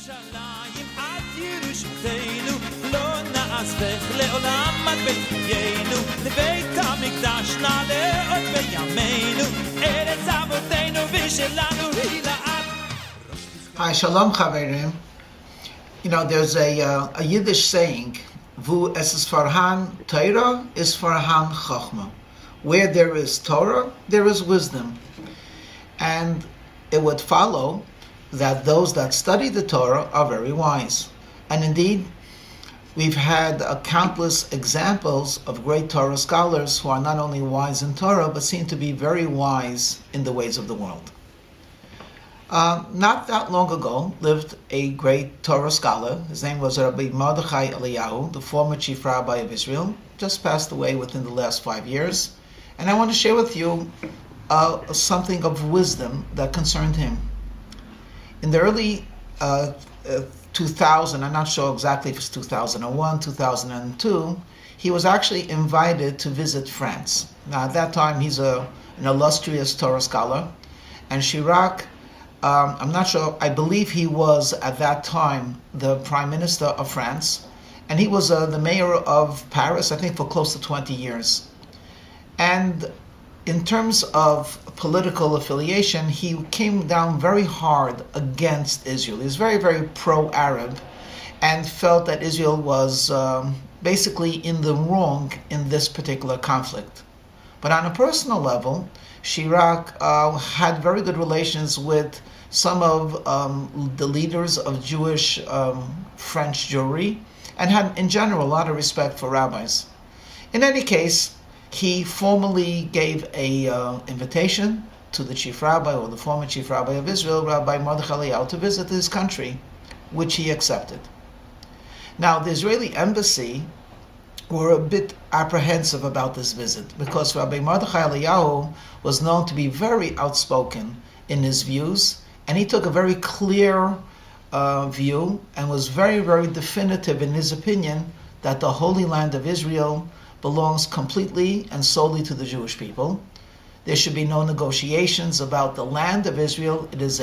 ירושלים עד ירושתנו לא נעזבך לעולם עד בתחיינו לבית המקדש נעלה עוד בימינו ארץ אבותינו ושלנו היא לעד. Hi, Shalom Chaverim. You know, there's a Yiddish saying, Vu es farhan Torah is farhan Chachma. Where there is Torah, there is wisdom. And it would follow that those that study the Torah are very wise. And indeed, we've had countless examples of great Torah scholars who are not only wise in Torah, but seem to be very wise in the ways of the world. Not that long ago lived a great Torah scholar. His name was Rabbi Mordechai Eliyahu, the former chief rabbi of Israel, just passed away within the last 5 years. And I want to share with you something of wisdom that concerned him. In the early 2000, I'm not sure exactly if it's 2001, 2002, he was actually invited to visit France. Now at that time he's an illustrious Torah scholar, and Chirac, I'm not sure, I believe he was at that time the Prime Minister of France, and he was the mayor of Paris, I think, for close to 20 years. And in terms of political affiliation, he came down very hard against Israel. He was very, very pro-Arab and felt that Israel was basically in the wrong in this particular conflict. But on a personal level, Chirac had very good relations with some of the leaders of Jewish French Jewry and had, in general, a lot of respect for rabbis. In any case, he formally gave a invitation to the chief rabbi, or the former chief rabbi of Israel, Rabbi Mordechai Eliyahu, to visit his country, which he accepted. Now, the Israeli embassy were a bit apprehensive about this visit because Rabbi Mordechai Eliyahu was known to be very outspoken in his views, and he took a very clear view and was very, very definitive in his opinion that the Holy Land of Israel belongs completely and solely to the Jewish people. There should be no negotiations about the land of Israel. It is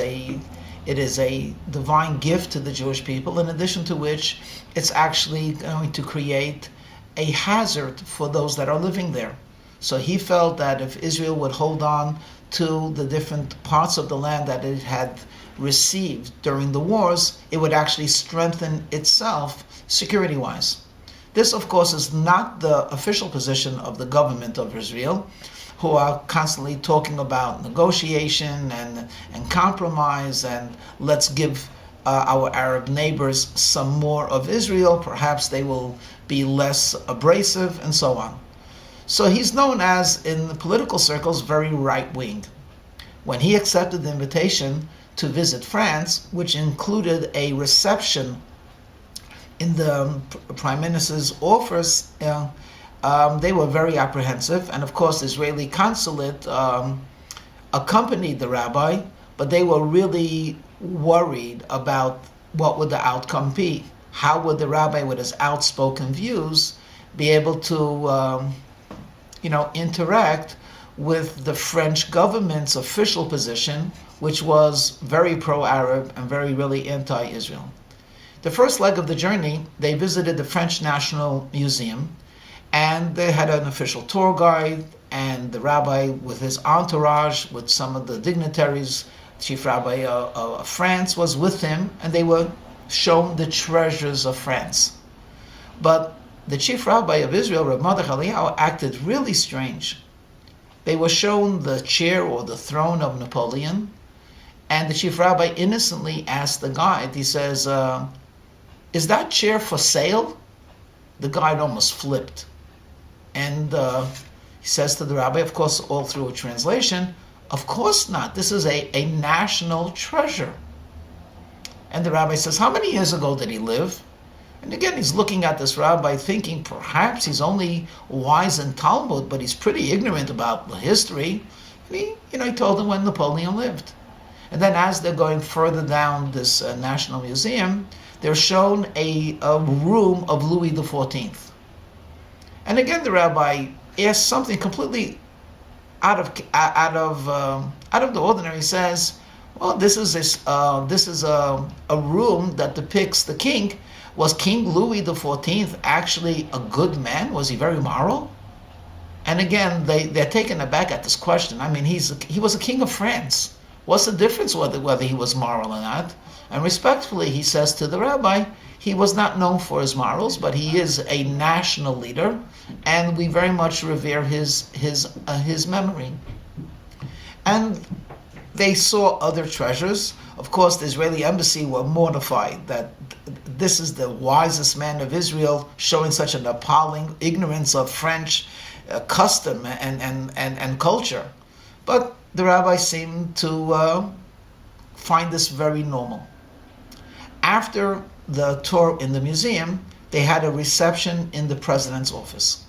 a divine gift to the Jewish people, in addition to which it's actually going to create a hazard for those that are living there. So he felt that if Israel would hold on to the different parts of the land that it had received during the wars, it would actually strengthen itself security-wise. This, of course, is not the official position of the government of Israel, who are constantly talking about negotiation and compromise, and let's give our Arab neighbors some more of Israel, perhaps they will be less abrasive, and so on. So he's known as, in the political circles, very right-winged. When he accepted the invitation to visit France, which included a reception in the Prime Minister's office, they were very apprehensive, and of course the Israeli consulate accompanied the rabbi, but they were really worried about what would the outcome be. How would the rabbi, with his outspoken views, be able to interact with the French government's official position, which was very pro-Arab and very really anti-Israel. The first leg of the journey, they visited the French National Museum, and they had an official tour guide, and the rabbi with his entourage, with some of the dignitaries, chief rabbi of France was with him, and they were shown the treasures of France. But the chief rabbi of Israel, Rabbi Mordechai Eliyahu, acted really strange. They were shown the chair or the throne of Napoleon, and the chief rabbi innocently asked the guide, he says, is that chair for sale? The guide almost flipped. And he says to the rabbi, of course, all through a translation, of course not. This is a national treasure. And the rabbi says, how many years ago did he live? And again, he's looking at this rabbi thinking perhaps he's only wise in Talmud, but he's pretty ignorant about the history. And he told him when Napoleon lived. And then as they're going further down this National Museum, they're shown a room of Louis XIV. And again, the rabbi asked something completely out of the ordinary. He says, Well, this is a room that depicts the king. Was King Louis XIV actually a good man? Was he very moral? And again, they're taken aback at this question. I mean, he was a king of France. What's the difference whether he was moral or not? And respectfully, he says to the rabbi, he was not known for his morals, but he is a national leader, and we very much revere his memory. And they saw other treasures. Of course, the Israeli embassy were mortified that this is the wisest man of Israel showing such an appalling ignorance of French custom and culture. But the rabbis seemed to find this very normal. After the tour in the museum, they had a reception in the president's office.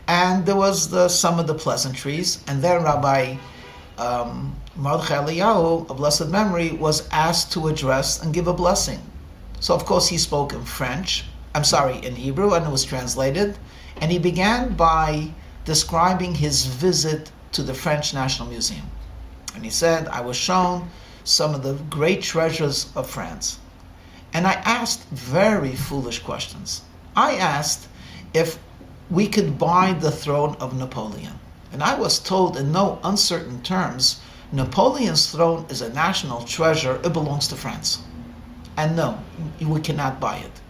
And there was some of the pleasantries, and then Rabbi Mordechai Eliyahu, of blessed memory, was asked to address and give a blessing. So of course he spoke in in Hebrew, and it was translated. And he began by describing his visit to the French National Museum. And he said, I was shown some of the great treasures of France. And I asked very foolish questions. I asked if we could buy the throne of Napoleon. And I was told in no uncertain terms, Napoleon's throne is a national treasure, it belongs to France. And no, we cannot buy it.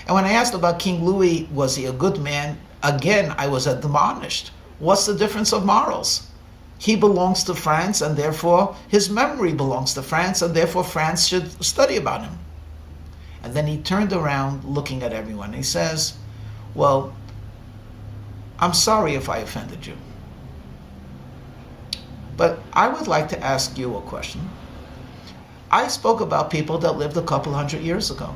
And when I asked about King Louis, was he a good man? Again, I was admonished. What's the difference of morals? He belongs to France, and therefore his memory belongs to France, and therefore France should study about him. And then he turned around looking at everyone. He says, well, I'm sorry if I offended you. But I would like to ask you a question. I spoke about people that lived a couple hundred years ago.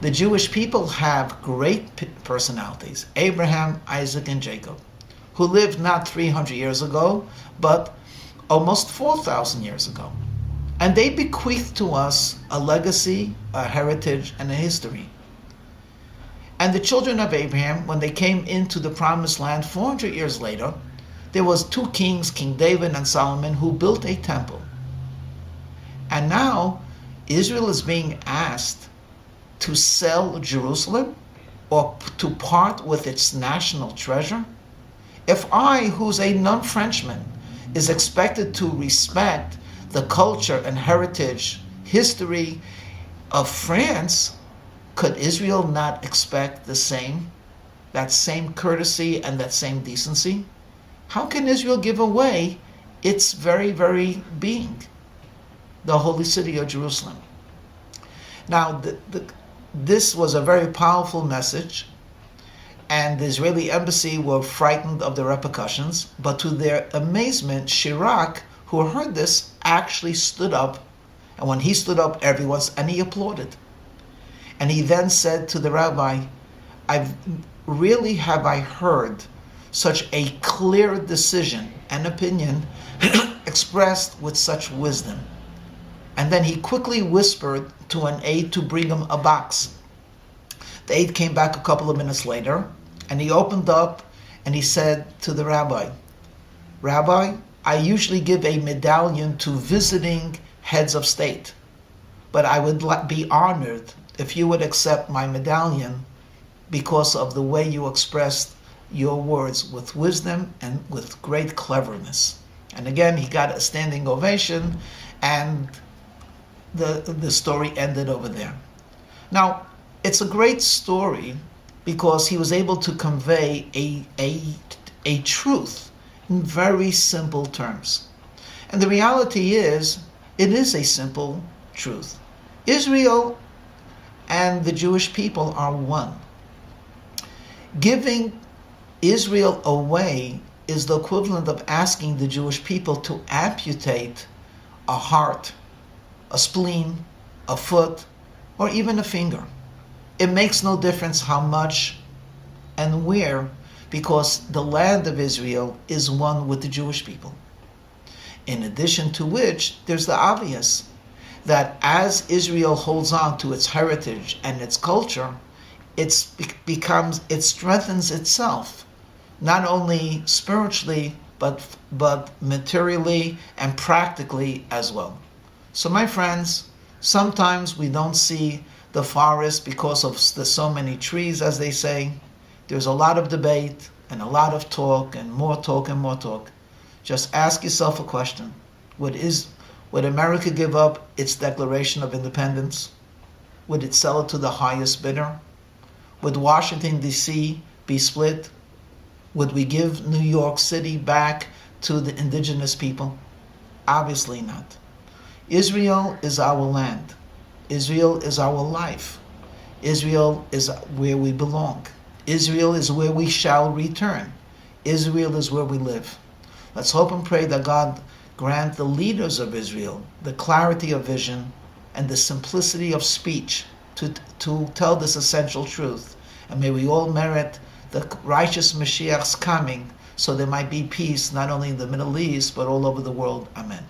The Jewish people have great personalities, Abraham, Isaac, and Jacob, who lived not 300 years ago, but almost 4,000 years ago. And they bequeathed to us a legacy, a heritage, and a history. And the children of Abraham, when they came into the promised land 400 years later, there was two kings, King David and Solomon, who built a temple. And now Israel is being asked to sell Jerusalem or to part with its national treasure. If I, who's a non-Frenchman, is expected to respect the culture and heritage, history of France, could Israel not expect the same? That same courtesy and that same decency? How can Israel give away its very, very being, the holy city of Jerusalem? Now, this was a very powerful message, and the Israeli embassy were frightened of the repercussions, but to their amazement, Chirac, who heard this, actually stood up, and when he stood up, and he applauded. And he then said to the rabbi, have I heard such a clear decision and opinion expressed with such wisdom. And then he quickly whispered to an aide to bring him a box. The aide came back a couple of minutes later, and he opened up and he said to the rabbi, Rabbi, I usually give a medallion to visiting heads of state, but I would be honored if you would accept my medallion because of the way you expressed your words with wisdom and with great cleverness. And again, he got a standing ovation, and the story ended over there. Now, it's a great story because he was able to convey a truth in very simple terms. And the reality is, it is a simple truth. Israel and the Jewish people are one. Giving Israel away is the equivalent of asking the Jewish people to amputate a heart, a spleen, a foot, or even a finger. It makes no difference how much and where, because the land of Israel is one with the Jewish people. In addition to which, there's the obvious, that as Israel holds on to its heritage and its culture, it strengthens itself, not only spiritually, but materially and practically as well. So my friends, sometimes we don't see the forest because of the so many trees, as they say. There's a lot of debate and a lot of talk and more talk and more talk. Just ask yourself a question. Would America give up its Declaration of Independence? Would it sell it to the highest bidder? Would Washington, D.C. be split? Would we give New York City back to the indigenous people? Obviously not. Israel is our land. Israel is our life. Israel is where we belong. Israel is where we shall return. Israel is where we live. Let's hope and pray that God grant the leaders of Israel the clarity of vision and the simplicity of speech to tell this essential truth. And may we all merit the righteous Mashiach's coming so there might be peace not only in the Middle East but all over the world. Amen.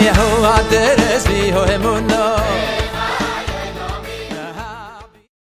Yehovah, there is vi ho emuno.